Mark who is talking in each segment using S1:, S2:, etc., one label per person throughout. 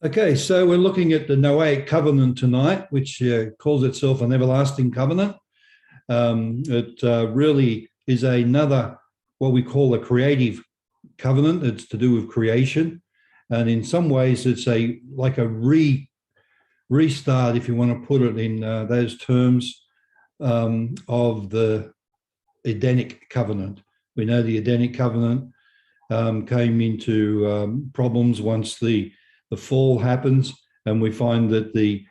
S1: Okay, so we're looking at the Noahic Covenant tonight, which calls itself an everlasting covenant. It really is another, what we call a creative covenant. It's to do with creation. And in some ways, it's like a restart, if you want to put it in those terms, of the Edenic covenant. We know the Edenic covenant came into problems once the fall happens, and we find that the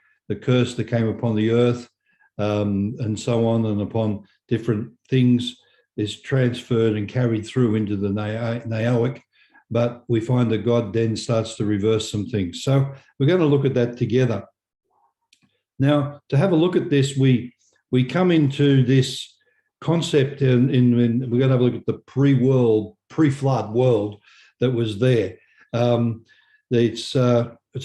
S1: curse that came upon the earth and so on, and upon different things, is transferred and carried through into the Noahic. But we find that God then starts to reverse some things. So we're going to look at that together. Now, to have a look at this, we come into this concept, and we're going to have a look at the pre-flood world that was there. It's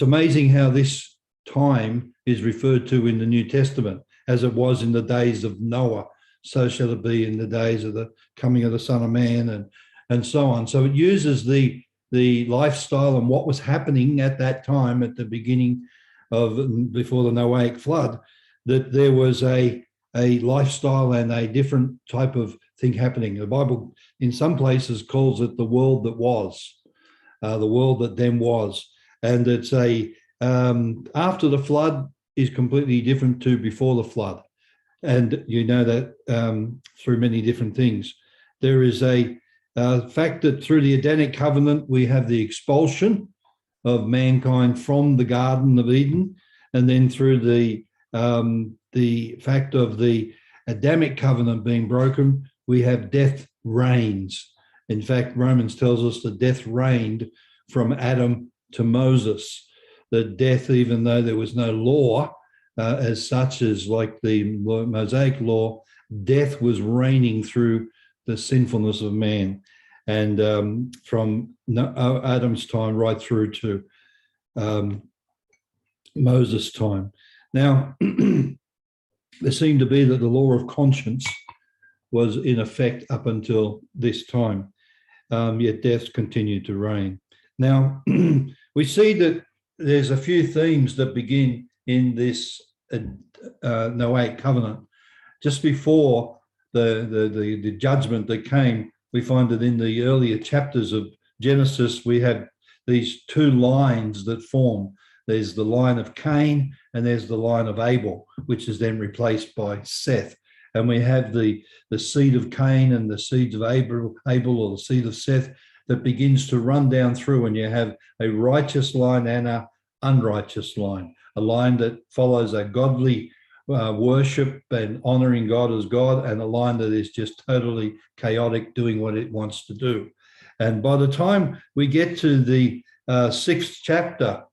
S1: amazing how this time is referred to in the New Testament, as it was in the days of Noah, so shall it be in the days of the coming of the Son of Man, and so on. So it uses the lifestyle and what was happening at that time, at the beginning of before the Noahic flood, that there was a lifestyle and a different type of thing happening. The Bible in some places calls it the world that was. The world that then was. And it's after the flood is completely different to before the flood. And you know that through many different things. There is a fact that through the Edenic covenant, we have the expulsion of mankind from the Garden of Eden. And then through the fact of the Adamic covenant being broken, we have death reigns. In fact, Romans tells us that death reigned from Adam to Moses. That death, even though there was no law as such as like the Mosaic law, death was reigning through the sinfulness of man. And from Adam's time right through to Moses' time. Now, there seemed to be that the law of conscience was in effect up until this time. Yet death continued to reign. Now, we see that there's a few themes that begin in this Noahic covenant. Just before the judgment that came, we find that in the earlier chapters of Genesis, we have these two lines that form. There's the line of Cain and there's the line of Abel, which is then replaced by Seth. And we have the seed of Cain and the seeds of Abel, or the seed of Seth, that begins to run down through, and you have a righteous line and an unrighteous line, a line that follows a godly worship and honoring God as God, and a line that is just totally chaotic, doing what it wants to do. And by the time we get to the 6th chapter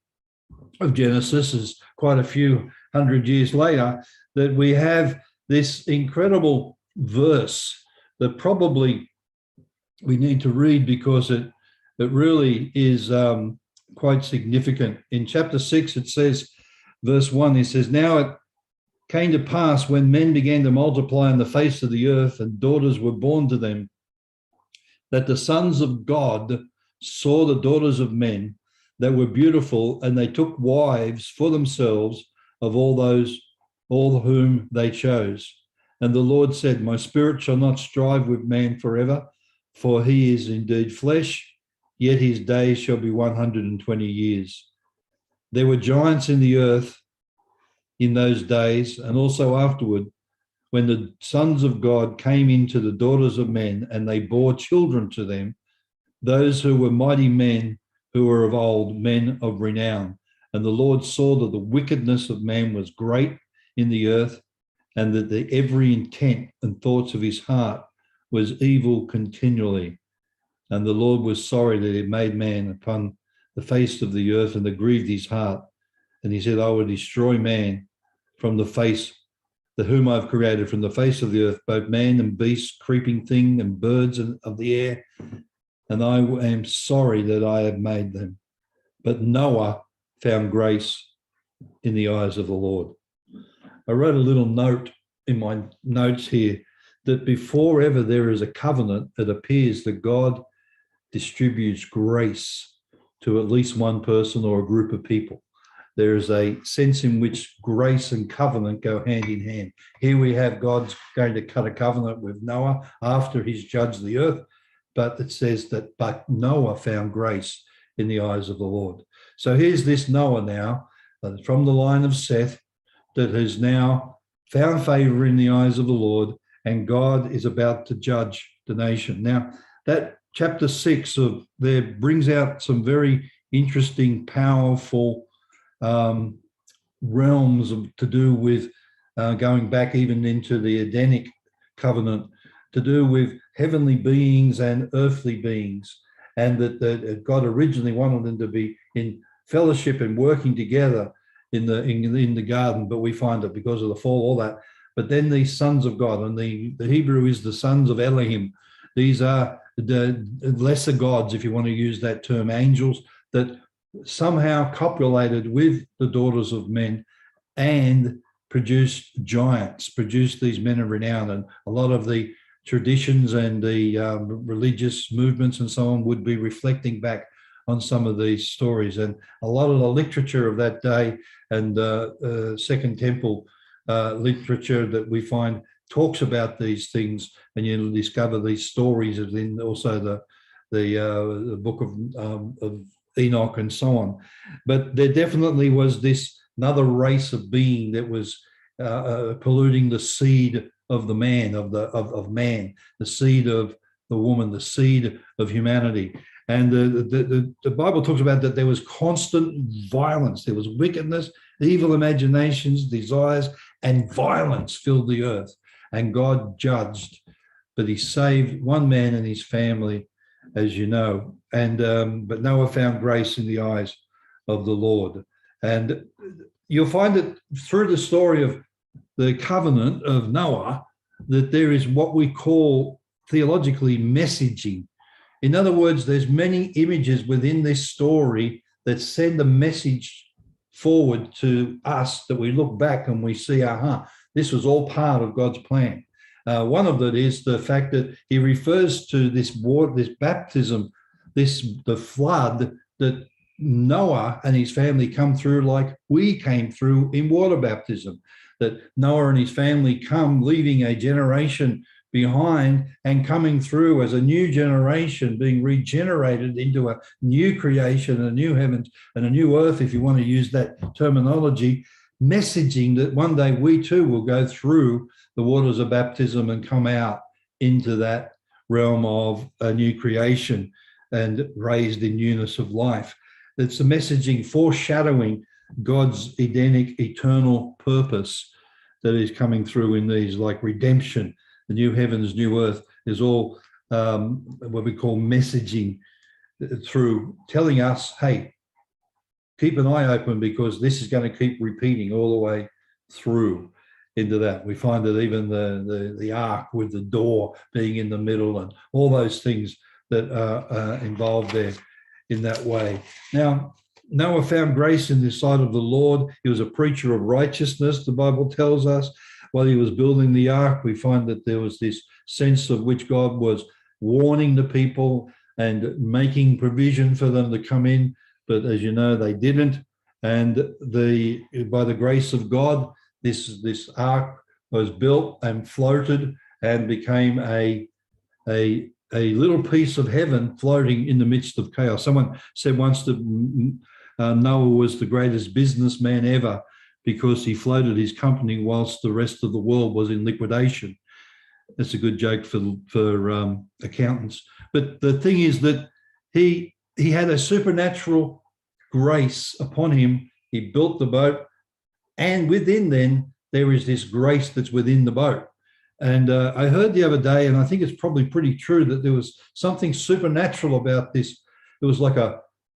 S1: of Genesis, is quite a few hundred years later, that we have this incredible verse that probably we need to read because it really is quite significant. In chapter 6, it says, verse 1, it says, "Now it came to pass when men began to multiply on the face of the earth and daughters were born to them, that the sons of God saw the daughters of men that were beautiful, and they took wives for themselves of all whom they chose. And the Lord said, My spirit shall not strive with man forever, for he is indeed flesh, yet his days shall be 120 years. There were giants in the earth in those days, and also afterward, when the sons of God came into the daughters of men, and they bore children to them, those who were mighty men, who were of old, men of renown. And the Lord saw that the wickedness of man was great in the earth, and that every intent and thoughts of his heart was evil continually. And the Lord was sorry that he made man upon the face of the earth, and that grieved his heart. And he said, I will destroy man from the face, the whom I've created from the face of the earth, both man and beast, creeping thing, and birds of the air. And I am sorry that I have made them. But Noah found grace in the eyes of the Lord." I wrote a little note in my notes here that before ever there is a covenant, it appears that God distributes grace to at least one person or a group of people. there is a sense in which grace and covenant go hand in hand. Here we have God's going to cut a covenant with Noah after he's judged the earth, but it says that, but Noah found grace in the eyes of the Lord. So here's this Noah now, from the line of Seth, that has now found favor in the eyes of the Lord, and God is about to judge the nation. Now, that chapter 6 of there brings out some very interesting, powerful realms to do with going back even into the Edenic covenant, to do with heavenly beings and earthly beings, and that God originally wanted them to be in fellowship and working together in the garden, but we find that because of the fall, all that. But then these sons of God, and the Hebrew is the sons of Elohim. These are the lesser gods, if you want to use that term, angels that somehow copulated with the daughters of men and produced giants, produced these men of renown. And a lot of the traditions and the religious movements and so on would be reflecting back on some of these stories. And a lot of the literature of that day and Second Temple literature that we find talks about these things, and you'll discover these stories in also the book of Enoch and so on. But there definitely was this another race of being that was polluting the seed of the man, of man, the seed of the woman, the seed of humanity. And the Bible talks about that there was constant violence, there was wickedness, evil imaginations, desires, and violence filled the earth. And God judged, but he saved one man and his family, as you know. And but Noah found grace in the eyes of the Lord. And you'll find that through the story of the covenant of Noah, that there is what we call theologically messaging. In other words, there's many images within this story that send a message forward to us, that we look back and we see, this was all part of God's plan. One of that is the fact that he refers to this water, this baptism, the flood that Noah and his family come through like we came through in water baptism, that Noah and his family come leaving a generation behind and coming through as a new generation, being regenerated into a new creation, a new heavens and a new earth, if you want to use that terminology, messaging that one day we too will go through the waters of baptism and come out into that realm of a new creation and raised in newness of life. It's the messaging foreshadowing God's Edenic eternal purpose that is coming through in these, like redemption, the new heavens, new earth, is all what we call messaging through telling us, hey, keep an eye open because this is going to keep repeating all the way through into that. We find that even the ark with the door being in the middle and all those things that are involved there in that way. Now, Noah found grace in the sight of the Lord. He was a preacher of righteousness, the Bible tells us. While he was building the ark, we find that there was this sense of which God was warning the people and making provision for them to come in. But as you know, they didn't. And by the grace of God, this ark was built and floated and became a little piece of heaven floating in the midst of chaos. Someone said once that Noah was the greatest businessman ever because he floated his company whilst the rest of the world was in liquidation. That's a good joke for accountants. But the thing is that he had a supernatural grace upon him. He built the boat, and within then there is this grace that's within the boat. And I heard the other day, and I think it's probably pretty true, that there was something supernatural about this. It was like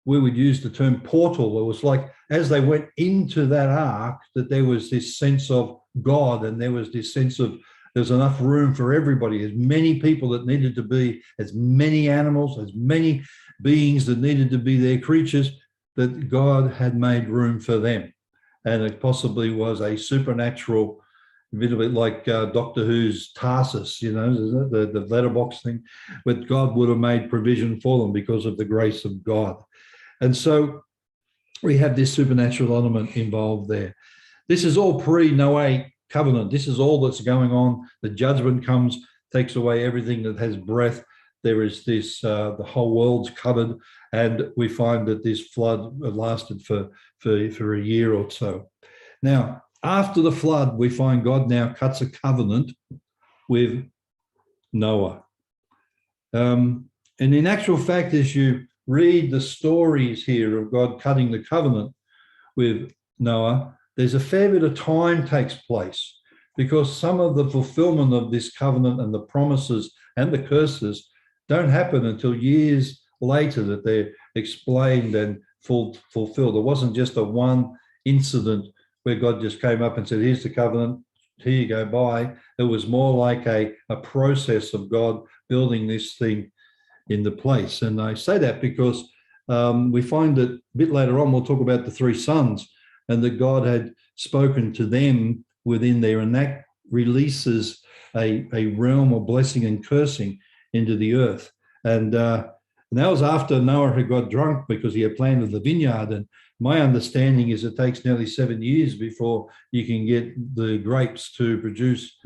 S1: we would use the term portal. It was like as they went into that ark, that there was this sense of God, and there was this sense of there's enough room for everybody, as many people that needed to be, as many animals, as many beings that needed to be their creatures, that God had made room for them. And it possibly was a supernatural, a little bit like Doctor Who's TARDIS, the letterbox thing, but God would have made provision for them because of the grace of God. And so we have this supernatural element involved there. This is all pre-Noahic covenant. This is all that's going on. The judgment comes, takes away everything that has breath. There is this, the whole world's covered, and we find that this flood lasted for a year or so. Now, after the flood, we find God now cuts a covenant with Noah. And in actual fact, as you read the stories here of God cutting the covenant with Noah, there's a fair bit of time takes place, because some of the fulfillment of this covenant and the promises and the curses don't happen until years later, that they're explained and fulfilled. It wasn't just a one incident where God just came up and said, here's the covenant, here you go, bye. It was more like a process of God building this thing into place. And I say that because we find that a bit later on, we'll talk about the three sons, and that God had spoken to them within there, and that releases a realm of blessing and cursing into the earth. And that was after Noah had got drunk, because he had planted the vineyard. And my understanding is it takes nearly 7 years before you can get the grapes to produce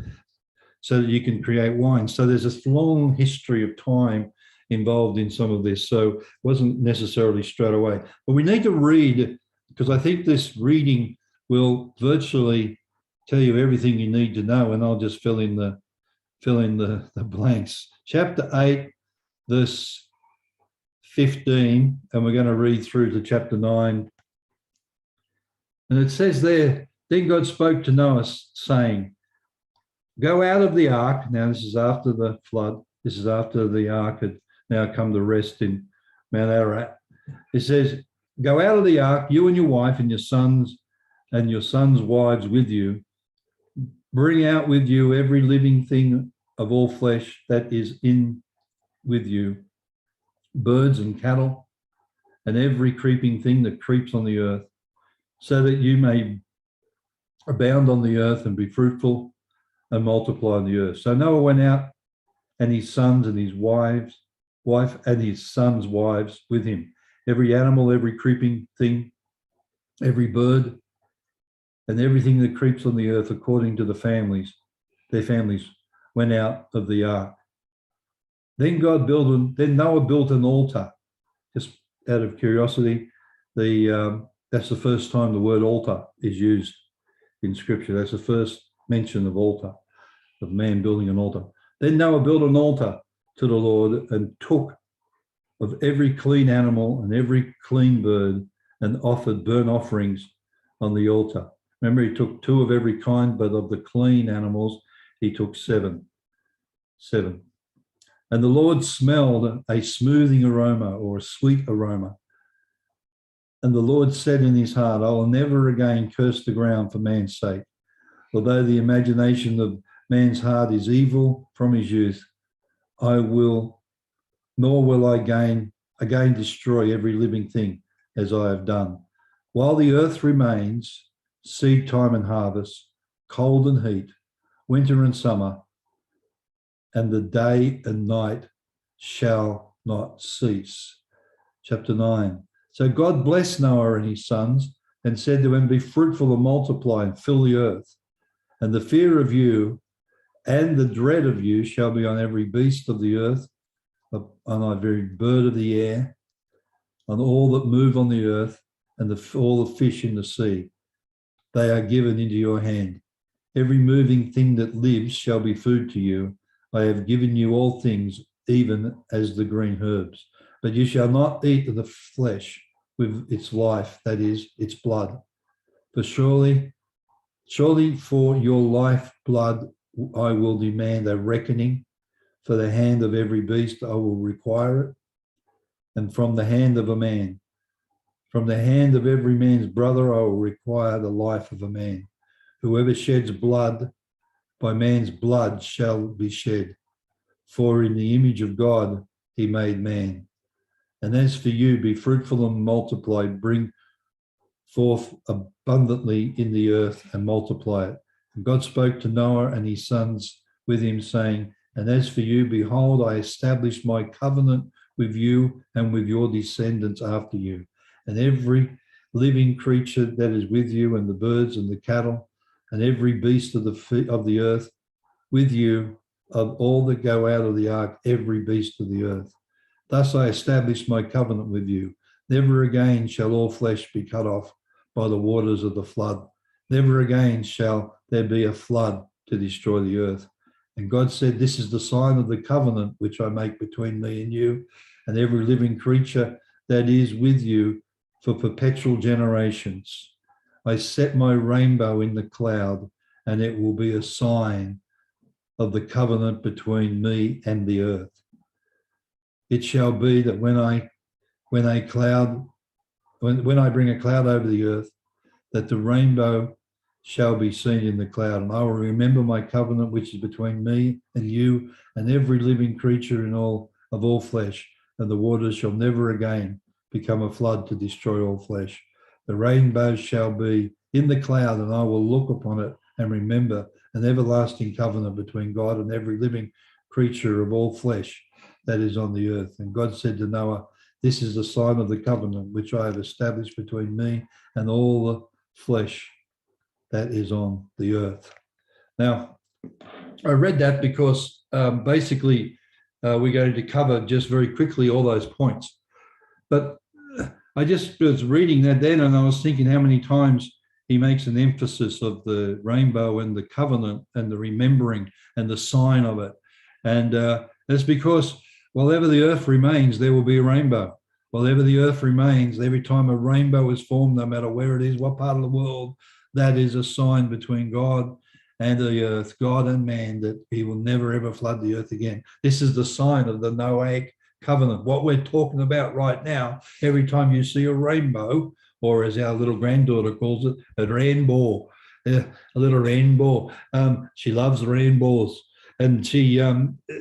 S1: so that you can create wine. So there's this long history of time involved in some of this. So it wasn't necessarily straight away. But we need to read, because I think this reading will virtually tell you everything you need to know, and I'll just fill in the blanks. Chapter 8, verse 15, and we're going to read through to chapter 9. And it says there, then God spoke to Noah, saying, go out of the ark. Now, this is after the flood. This is after the ark had now come to rest in Mount Ararat. It says, go out of the ark, you and your wife and your sons wives with you. Bring out with you every living thing of all flesh that is in with you, birds and cattle, and every creeping thing that creeps on the earth, so that you may abound on the earth and be fruitful and multiply on the earth. So Noah went out, and his sons and his wife and his sons' wives with him. Every animal, every creeping thing, every bird, and everything that creeps on the earth according to their families went out of the ark. Then Noah built an altar. Just out of curiosity, that's the first time the word altar is used in Scripture. That's the first mention of altar, of man building an altar. Then Noah built an altar to the Lord, and took of every clean animal and every clean bird, and offered burnt offerings on the altar. Remember, he took 2 of every kind, but of the clean animals, he took 7. And the Lord smelled a smoothing aroma, or a sweet aroma. And the Lord said in his heart, I will never again curse the ground for man's sake. Although the imagination of man's heart is evil from his youth, nor will I again destroy every living thing as I have done. While the earth remains, seed time and harvest, cold and heat, winter and summer, and the day and night shall not cease. Chapter 9. So God blessed Noah and his sons, and said to him, be fruitful and multiply and fill the earth. And the fear of you and the dread of you shall be on every beast of the earth, on every bird of the air, on all that move on the earth, and all the fish in the sea. They are given into your hand. Every moving thing that lives shall be food to you. I have given you all things, even as the green herbs. But you shall not eat the flesh with its life, that is, its blood. For surely for your life blood I will demand a reckoning. For the hand of every beast I will require it, and from the hand of a man. From the hand of every man's brother I will require the life of a man. Whoever sheds blood, by man's blood shall be shed. For in the image of God he made man. And as for you, be fruitful and multiply, bring forth abundantly in the earth and multiply it. And God spoke to Noah and his sons with him, saying, and as for you, behold, I establish my covenant with you and with your descendants after you, and every living creature that is with you, and the birds and the cattle, and every beast of the earth with you, of all that go out of the ark, every beast of the earth. Thus I establish my covenant with you. Never again shall all flesh be cut off by the waters of the flood. Never again shall there be a flood to destroy the earth. And God said, this is the sign of the covenant which I make between me and you and every living creature that is with you for perpetual generations. I set my rainbow in the cloud, and it will be a sign of the covenant between me and the earth. It shall be that when I bring a cloud over the earth, that the rainbow shall be seen in the cloud, and I will remember my covenant which is between me and you and every living creature of all flesh, and the waters shall never again become a flood to destroy all flesh. The rainbow shall be in the cloud, and I will look upon it and remember an everlasting covenant between God and every living creature of all flesh that is on the earth. And God said to Noah, this is the sign of the covenant which I have established between me and all the flesh that is on the earth. Now, I read that because basically we're going to cover just very quickly all those points. But I just was reading that then, and I was thinking how many times he makes an emphasis of the rainbow and the covenant and the remembering and the sign of it. And that's because while ever the earth remains, there will be a rainbow. While ever the earth remains, every time a rainbow is formed, no matter where it is, what part of the world, that is a sign between God and the earth, God and man, that he will never ever flood the earth again. This is the sign of the Noahic Covenant. What we're talking about right now, every time you see a rainbow, or as our little granddaughter calls it, a rainbow, a little rainbow. She loves rainbows. And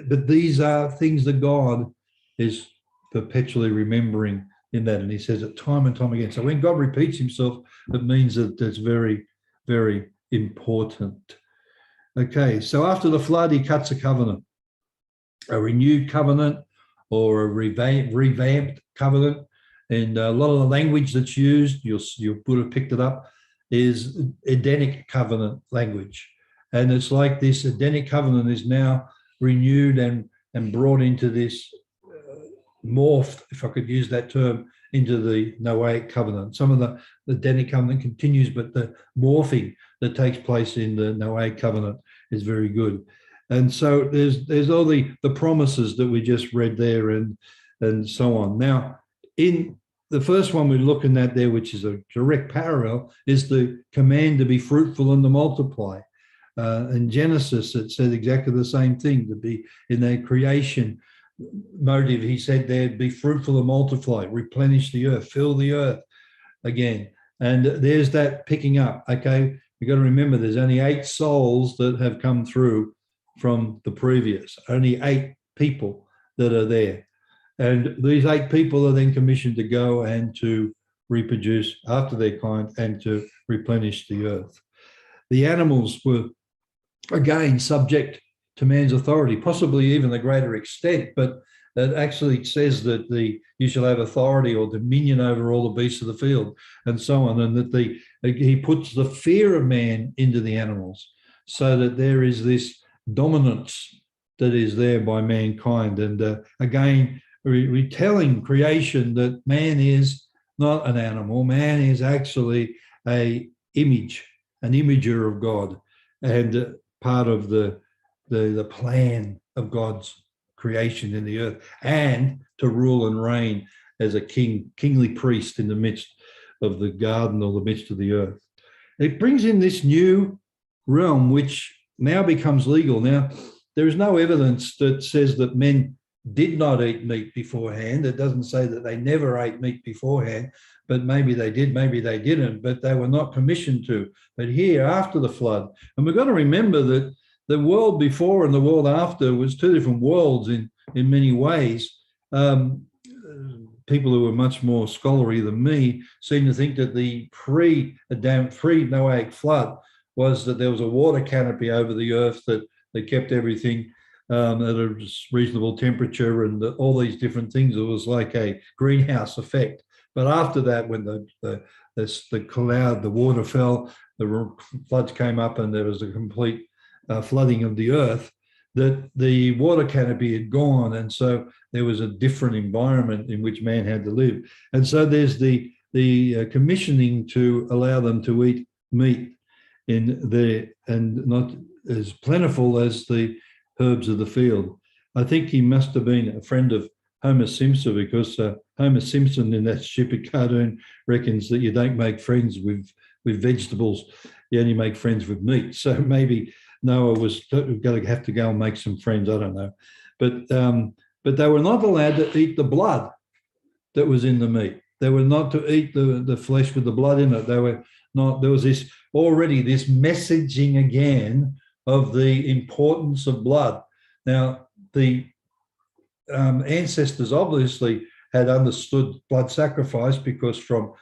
S1: but these are things that God is perpetually remembering in that. And he says it time and time again. So when God repeats himself, it means that it's very, very important. Okay, so after the flood, he cuts a covenant, a renewed covenant or a revamped covenant. And a lot of the language that's used, you would have picked it up, is Edenic covenant language. And it's like this Edenic covenant is now renewed and brought into this morphed, if I could use that term, into the Noahic covenant. Some of the Edenic covenant continues, but the morphing that takes place in the Noahic covenant is very good. And so there's all the promises that we just read there and so on. Now, in the first one we're looking at there, which is a direct parallel, is the command to be fruitful and to multiply. In Genesis, it said exactly the same thing, to be in their creation motive. He said there, be fruitful and multiply, replenish the earth, fill the earth again. And there's that picking up. Okay, we've got to remember there's only 8 souls that have come through from the previous, only 8 people that are there. And these 8 people are then commissioned to go and to reproduce after their kind and to replenish the earth. The animals were, again, subject to man's authority, possibly even a greater extent, but it actually says that you shall have authority or dominion over all the beasts of the field and so on, and that he puts the fear of man into the animals so that there is this dominance that is there by mankind. And again, retelling creation that man is not an animal, man is actually an imager of God, and part of the plan of God's creation in the earth, and to rule and reign as a kingly priest in the midst of the garden or the midst of the earth. It brings in this new realm which now becomes legal. Now, there is no evidence that says that men did not eat meat beforehand. It doesn't say that they never ate meat beforehand, but maybe they did, maybe they didn't, but they were not commissioned to. But here, after the flood, and we've got to remember that the world before and the world after was 2 different worlds in many ways. People who are much more scholarly than me seem to think that the pre-Noahic flood was that there was a water canopy over the earth that kept everything at a reasonable temperature and all these different things. It was like a greenhouse effect But after that, when the cloud, the water fell, the floods came up, and there was a complete flooding of the earth, that the water canopy had gone, and so there was a different environment in which man had to live. And so there's the commissioning to allow them to eat meat in there, and not as plentiful as the herbs of the field. I think he must have been a friend of Homer Simpson, because Homer Simpson in that stupid cartoon reckons that you don't make friends with vegetables, you only make friends with meat. So maybe Noah was going to have to go and make some friends. I don't know, but they were not allowed to eat the blood that was in the meat. They were not to eat the flesh with the blood in it. They were not. There was this messaging again of the importance of blood. Now the ancestors obviously had understood blood sacrifice, because from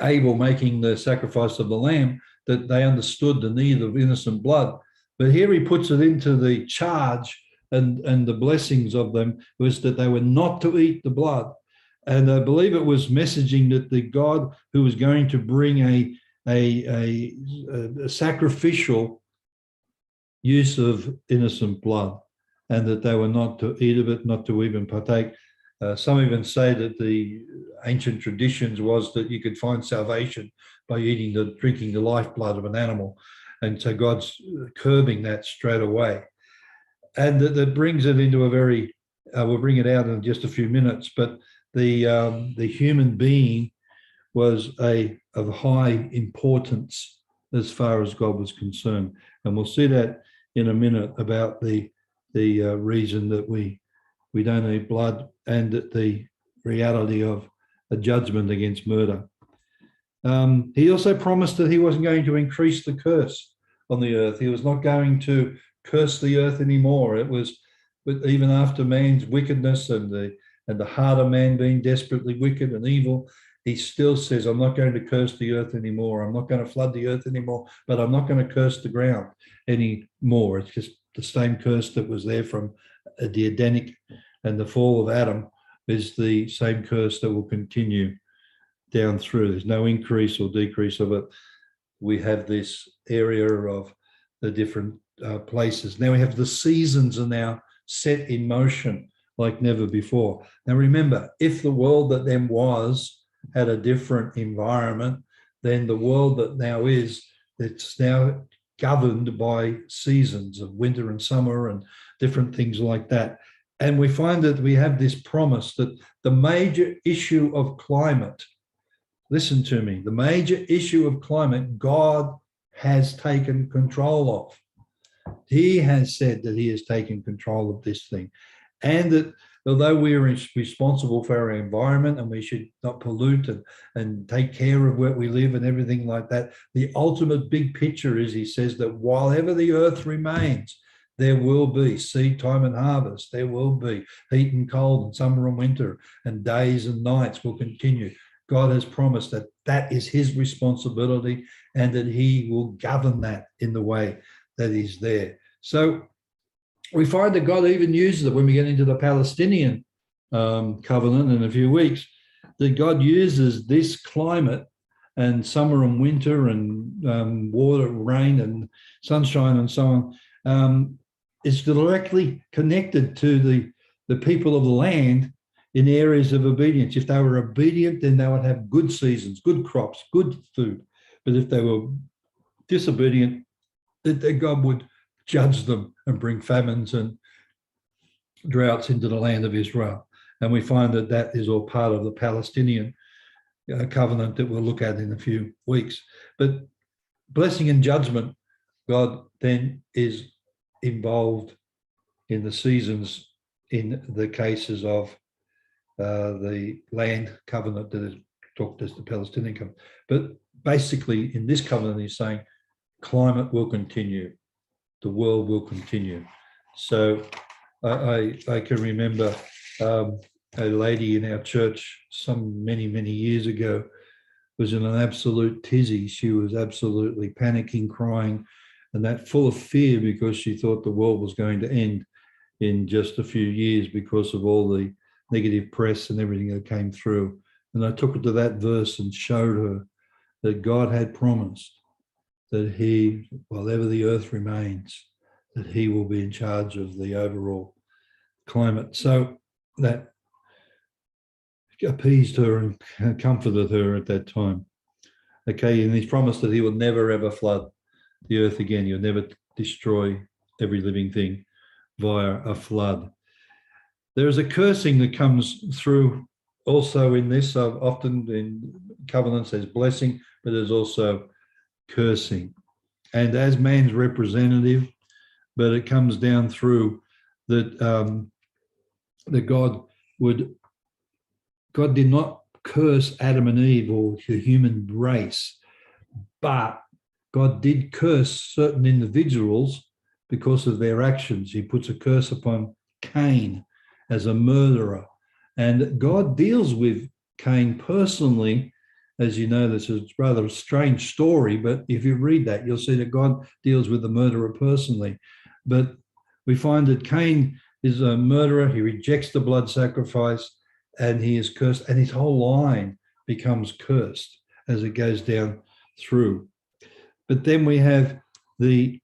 S1: Abel making the sacrifice of the lamb, that they understood the need of innocent blood. But here he puts it into the charge, and the blessings of them was that they were not to eat the blood. And I believe it was messaging that the God who was going to bring a sacrificial use of innocent blood, and that they were not to eat of it, not to even partake. Some even say that the ancient traditions was that you could find salvation by drinking the lifeblood of an animal. And so God's curbing that straight away. And that brings it into a very, we'll bring it out in just a few minutes, but the human being was of high importance as far as God was concerned. And we'll see that in a minute about the reason that we don't eat blood, and the reality of a judgment against murder. He also promised that he wasn't going to increase the curse on the earth. He was not going to curse the earth anymore. It was, but even after man's wickedness and the heart of man being desperately wicked and evil, he still says, I'm not going to curse the earth anymore. I'm not going to flood the earth anymore, but I'm not going to curse the ground anymore. It's just the same curse that was there from the Adamic and the fall of Adam is the same curse that will continue down through. There's no increase or decrease of it. We have this area of the different places. Now we have the seasons are now set in motion like never before. Now remember, if the world that then was had a different environment, then the world that now is, it's now governed by seasons of winter and summer and different things like that. And we find that we have this promise that the major issue of climate, listen to me, the major issue of climate, God has taken control of. He has said that he has taken control of this thing. And that although we are responsible for our environment and we should not pollute and take care of where we live and everything like that, the ultimate big picture is, he says, that while ever the earth remains, there will be seed time and harvest. There will be heat and cold and summer and winter, and days and nights will continue. God has promised that that is his responsibility, and that he will govern that in the way that is there. So we find that God even uses it when we get into the Palestinian covenant in a few weeks, that God uses this climate and summer and winter and water, rain and sunshine and so on, is directly connected to the people of the land in areas of obedience. If they were obedient, then they would have good seasons, good crops, good food. But if they were disobedient, that God would judge them and bring famines and droughts into the land of Israel. And we find that that is all part of the Palestinian covenant that we'll look at in a few weeks. But blessing and judgment, God then is involved in the seasons in the cases of the land covenant that is talked as the Palestinian covenant. But basically in this covenant, he's saying climate will continue, the world will continue. So I can remember a lady in our church many years ago was in an absolute tizzy. She was absolutely panicking, crying, and that full of fear, because she thought the world was going to end in just a few years because of all the negative press and everything that came through. And I took her to that verse and showed her that God had promised that he, while ever the earth remains, that he will be in charge of the overall climate. So that appeased her and comforted her at that time. Okay, and he's promised that he will never ever flood the earth again. He'll never destroy every living thing via a flood. There is a cursing that comes through also in this. Often in covenants there's blessing, but there's also cursing. And as man's representative, but it comes down through that that God did not curse Adam and Eve or the human race, but God did curse certain individuals because of their actions. He puts a curse upon Cain as a murderer. And God deals with Cain personally. As you know, this is rather a strange story, but if you read that, you'll see that God deals with the murderer personally. But we find that Cain is a murderer. He rejects the blood sacrifice and he is cursed, and his whole line becomes cursed as it goes down through. But then we have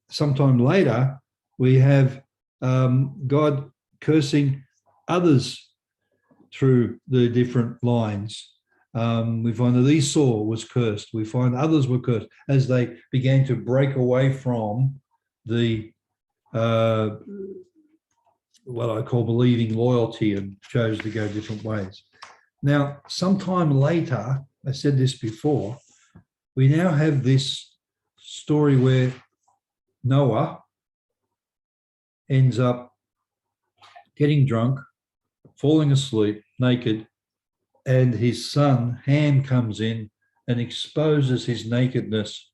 S1: sometime later, we have God cursing others through the different lines. We find that Esau was cursed. We find others were cursed as they began to break away from the what I call believing loyalty and chose to go different ways. Now, sometime later, I said this before, we now have this story where Noah ends up getting drunk, falling asleep, naked, and his son Ham comes in and exposes his nakedness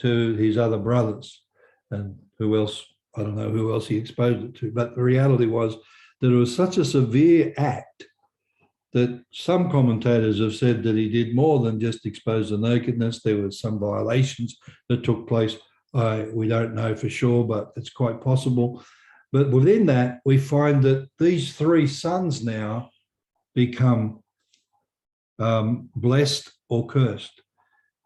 S1: to his other brothers. And who else? I don't know who else he exposed it to, but the reality was that it was such a severe act that some commentators have said that he did more than just expose the nakedness. There were some violations that took place. We don't know for sure, but it's quite possible. But within that, we find that these three sons now become blessed or cursed.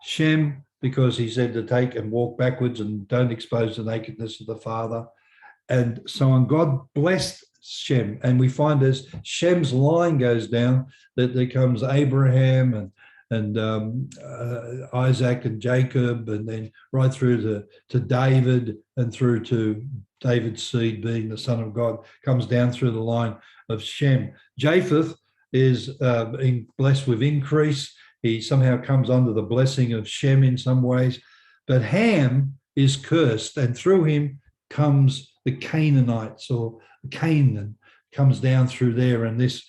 S1: Shem, because he said to take and walk backwards and don't expose the nakedness of the father, and so on. God blessed Shem, and we find as Shem's line goes down that there comes Abraham and Isaac and Jacob, and then right through to David, and through to David's seed being the Son of God, comes down through the line of Shem. Japheth is blessed with increase. He somehow comes under the blessing of Shem in some ways, but Ham is cursed, and through him comes the Canaanites, or Canaan comes down through there, and this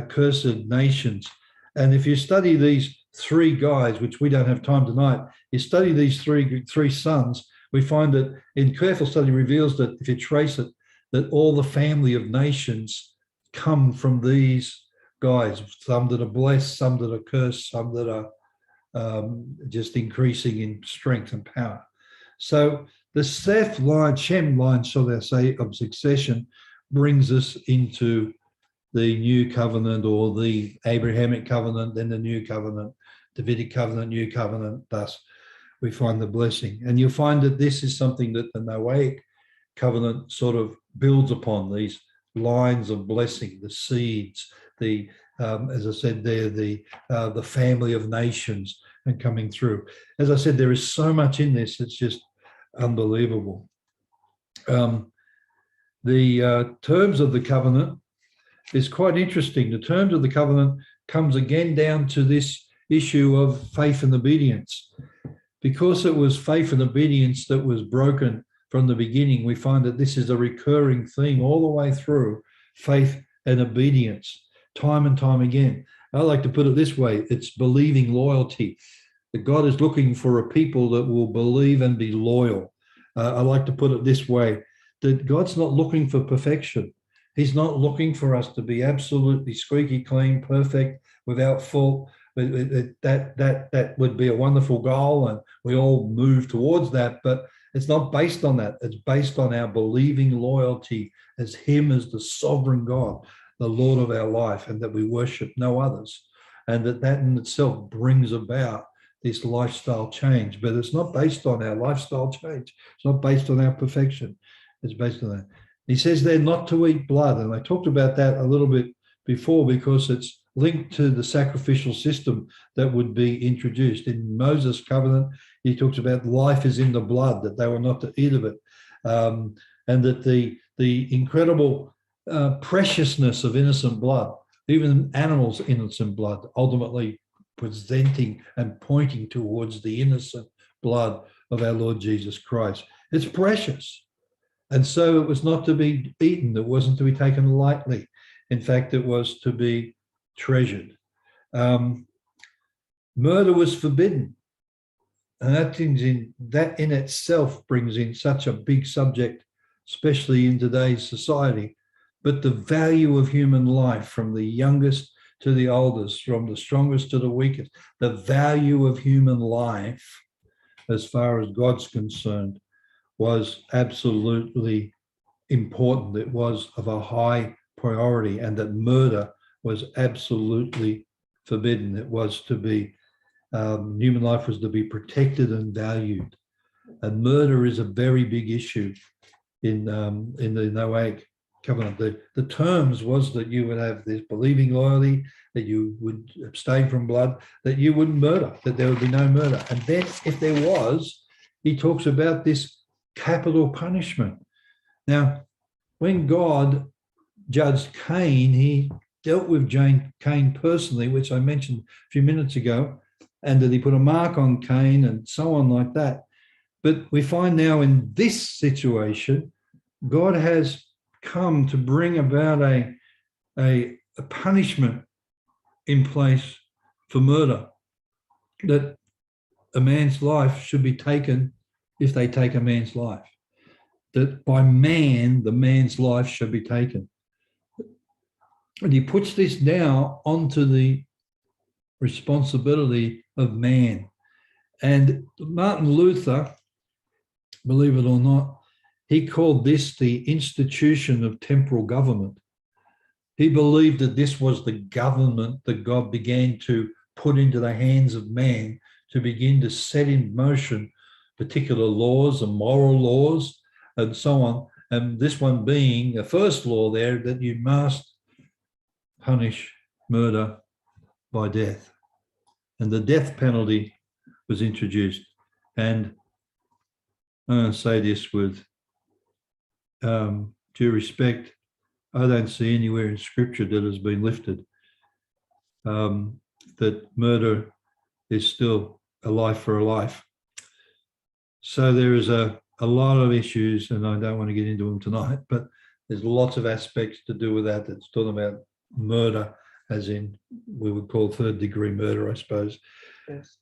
S1: cursed nations. And if you study these three guys, which we don't have time tonight, you study these three sons, we find that in careful study reveals that if you trace it, that all the family of nations come from these guys, some that are blessed, some that are cursed, some that are just increasing in strength and power. So the Seth line, Shem line, shall they say, of succession brings us into the new covenant, or the Abrahamic covenant, then the new covenant, Davidic covenant, new covenant. Thus, we find the blessing. And you'll find that this is something that the Noahic covenant sort of builds upon, these lines of blessing, the seeds, as I said there, the family of nations and coming through. As I said, there is so much in this, it's just unbelievable. The terms of the covenant is quite interesting. The terms of the covenant comes again down to this issue of faith and obedience. Because it was faith and obedience that was broken from the beginning, we find that this is a recurring theme all the way through, faith and obedience, time and time again. I like to put it this way, it's believing loyalty. That God is looking for a people that will believe and be loyal. I like to put it this way, that God's not looking for perfection. He's not looking for us to be absolutely squeaky clean, perfect, without fault. That would be a wonderful goal, and we all move towards that, but it's not based on that. It's based on our believing loyalty as Him as the sovereign God. the Lord of our life, and that we worship no others, and that in itself brings about this lifestyle change. But it's not based on our lifestyle change. It's not based on our perfection. It's based on that. He says they're not to eat blood, and I talked about that a little bit before because it's linked to the sacrificial system that would be introduced. In Moses' covenant, he talks about life is in the blood, that they were not to eat of it, and that the incredible preciousness of innocent blood, even animals' innocent blood, ultimately presenting and pointing towards the innocent blood of our Lord Jesus Christ. It's precious. And so it was not to be eaten. It wasn't to be taken lightly. In fact, it was to be treasured. Murder was forbidden. And that in itself brings in such a big subject, especially in today's society. But the value of human life, from the youngest to the oldest, from the strongest to the weakest, the value of human life, as far as God's concerned, was absolutely important. It was of a high priority, and that murder was absolutely forbidden. It was to be, human life was to be protected and valued. And murder is a very big issue in the Noahic Covenant. The terms was that you would have this believing loyalty, that you would abstain from blood, that you wouldn't murder, that there would be no murder. And then if there was, he talks about this capital punishment. Now, when God judged Cain, he dealt with Cain personally, which I mentioned a few minutes ago, and that he put a mark on Cain and so on like that. But we find now in this situation, God has come to bring about a punishment in place for murder, that a man's life should be taken if they take a man's life, that by man, the man's life should be taken. And he puts this now onto the responsibility of man. And Martin Luther, believe it or not, he called this the institution of temporal government. He believed that this was the government that God began to put into the hands of man to begin to set in motion particular laws and moral laws and so on. And this one being the first law there, that you must punish murder by death. And the death penalty was introduced. And I'm going to say this with due respect, I don't see anywhere in Scripture that has been lifted that murder is still a life for a life. So there is a lot of issues, and I don't want to get into them tonight, but there's lots of aspects to do with that. That's talking about murder, as in we would call third degree murder, I suppose. Yes.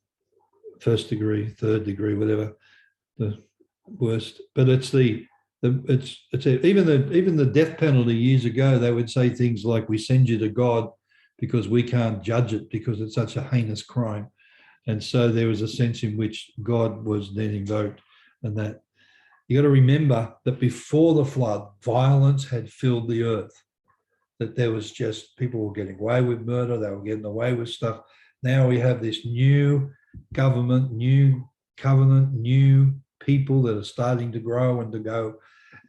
S1: First degree, third degree, whatever the worst. But it's even the death penalty years ago, they would say things like, we send you to God because we can't judge it because it's such a heinous crime. And so there was a sense in which God was then invoked, and that you got to remember that before the flood, violence had filled the earth, that there was just, people were getting away with murder, they were getting away with stuff. Now we have this new government, new covenant, new people that are starting to grow and to go,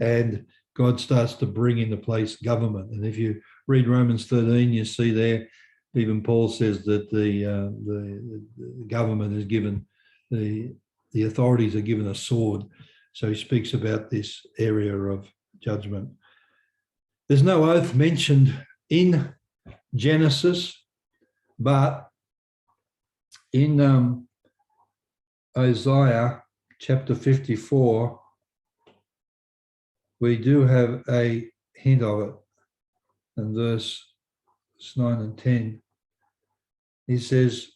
S1: and God starts to bring into place government. And if you read Romans 13, you see there, even Paul says that the government is given, the authorities are given a sword. So he speaks about this area of judgment. There's no oath mentioned in Genesis, but in Isaiah chapter 54, we do have a hint of it. In verse 9 and 10, he says,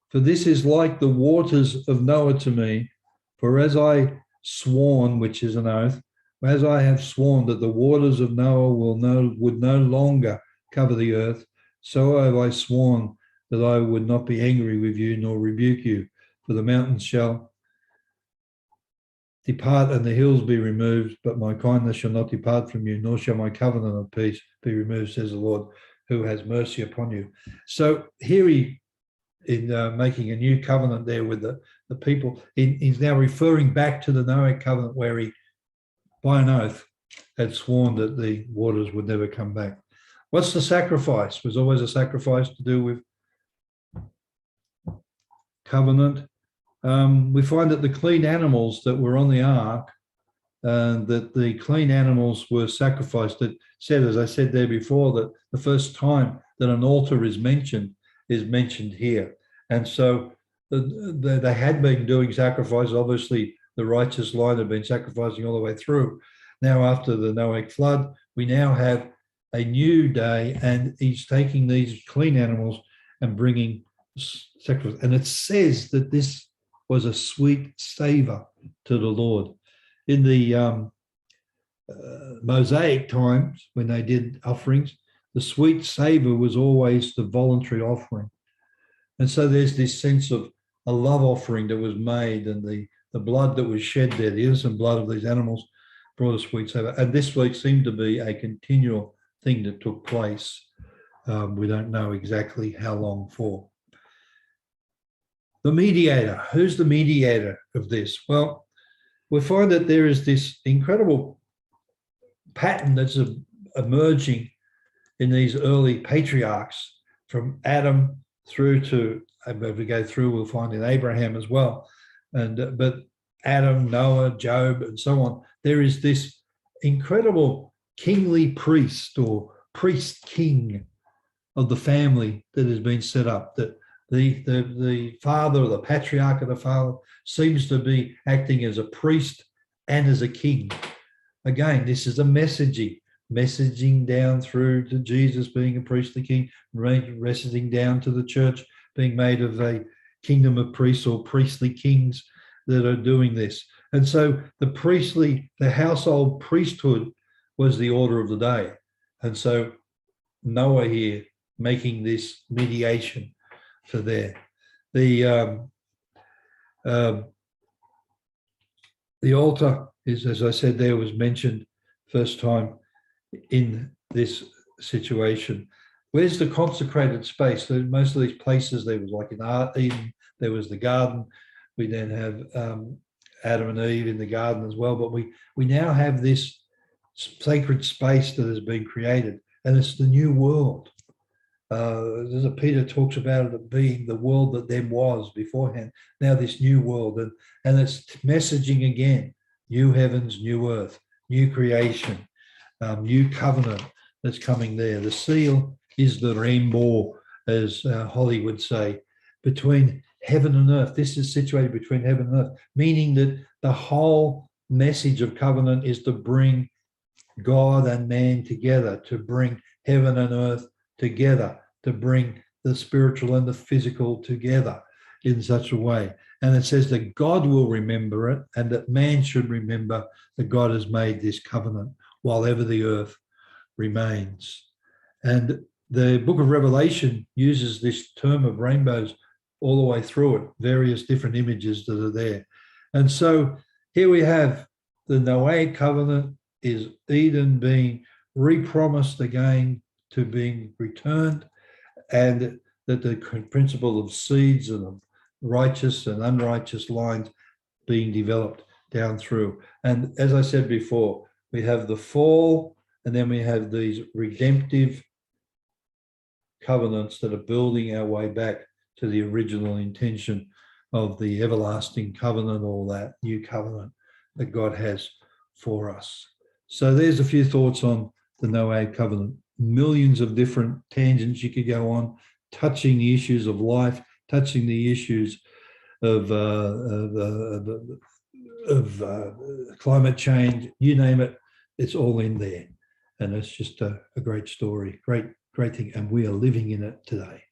S1: "For this is like the waters of Noah to me, for as I sworn," which is an oath, "as I have sworn that the waters of Noah would no longer cover the earth, so have I sworn that I would not be angry with you nor rebuke you, for the mountains shall depart and the hills be removed, but my kindness shall not depart from you, nor shall my covenant of peace be removed, says the Lord, who has mercy upon you. So here he, in making a new covenant there with the people, he's now referring back to the Noahic covenant where he, by an oath, had sworn that the waters would never come back. What's the sacrifice? Was always a sacrifice to do with covenant. We find that the clean animals that were on the ark, that the clean animals were sacrificed. It said, as I said there before, that the first time that an altar is mentioned here. And so they had been doing sacrifices. Obviously, the righteous line had been sacrificing all the way through. Now, after the Noahic flood, we now have a new day, and he's taking these clean animals and bringing sacrifice. And it says that this was a sweet savor to the Lord. In the Mosaic times, when they did offerings, the sweet savor was always the voluntary offering. And so there's this sense of a love offering that was made, and the blood that was shed there, the innocent blood of these animals, brought a sweet savor. And this week seemed to be a continual thing that took place. We don't know exactly how long for. The mediator. Who's the mediator of this? Well, we find that there is this incredible pattern that's emerging in these early patriarchs, from Adam through to, as we go through, we'll find in Abraham as well, but Adam, Noah, Job, and so on. There is this incredible kingly priest or priest king of the family that has been set up, that the father, or the patriarch of the father, seems to be acting as a priest and as a king. Again, this is a messaging down through to Jesus being a priestly king, messaging down to the church being made of a kingdom of priests or priestly kings that are doing this. And so the household priesthood was the order of the day. And so Noah here making this mediation for there. The altar is, as I said, there was mentioned first time in this situation. Where's the consecrated space? So most of these places, there was like in Eden, there was the garden. We then have Adam and Eve in the garden as well. But we now have this sacred space that has been created, and it's the new world. As Peter talks about it being the world that then was beforehand, now this new world, and it's messaging again, new heavens, new earth, new creation, new covenant that's coming there. The seal is the rainbow, as Holly would say, between heaven and earth. This is situated between heaven and earth, meaning that the whole message of covenant is to bring God and man together, to bring heaven and earth together, to bring the spiritual and the physical together in such a way. And it says that God will remember it, and that man should remember that God has made this covenant while ever the earth remains. And the book of Revelation uses this term of rainbows all the way through it, various different images that are there. And so here we have the Noahic covenant is Eden being re-promised again to being returned, and that the principle of seeds and of righteous and unrighteous lines being developed down through. And as I said before, we have the fall, and then we have these redemptive covenants that are building our way back to the original intention of the everlasting covenant, or that new covenant that God has for us. So there's a few thoughts on the Noahic covenant. Millions of different tangents you could go on, touching the issues of life, touching the issues of climate change, you name it, it's all in there. And it's just a great story, great thing. And we are living in it today.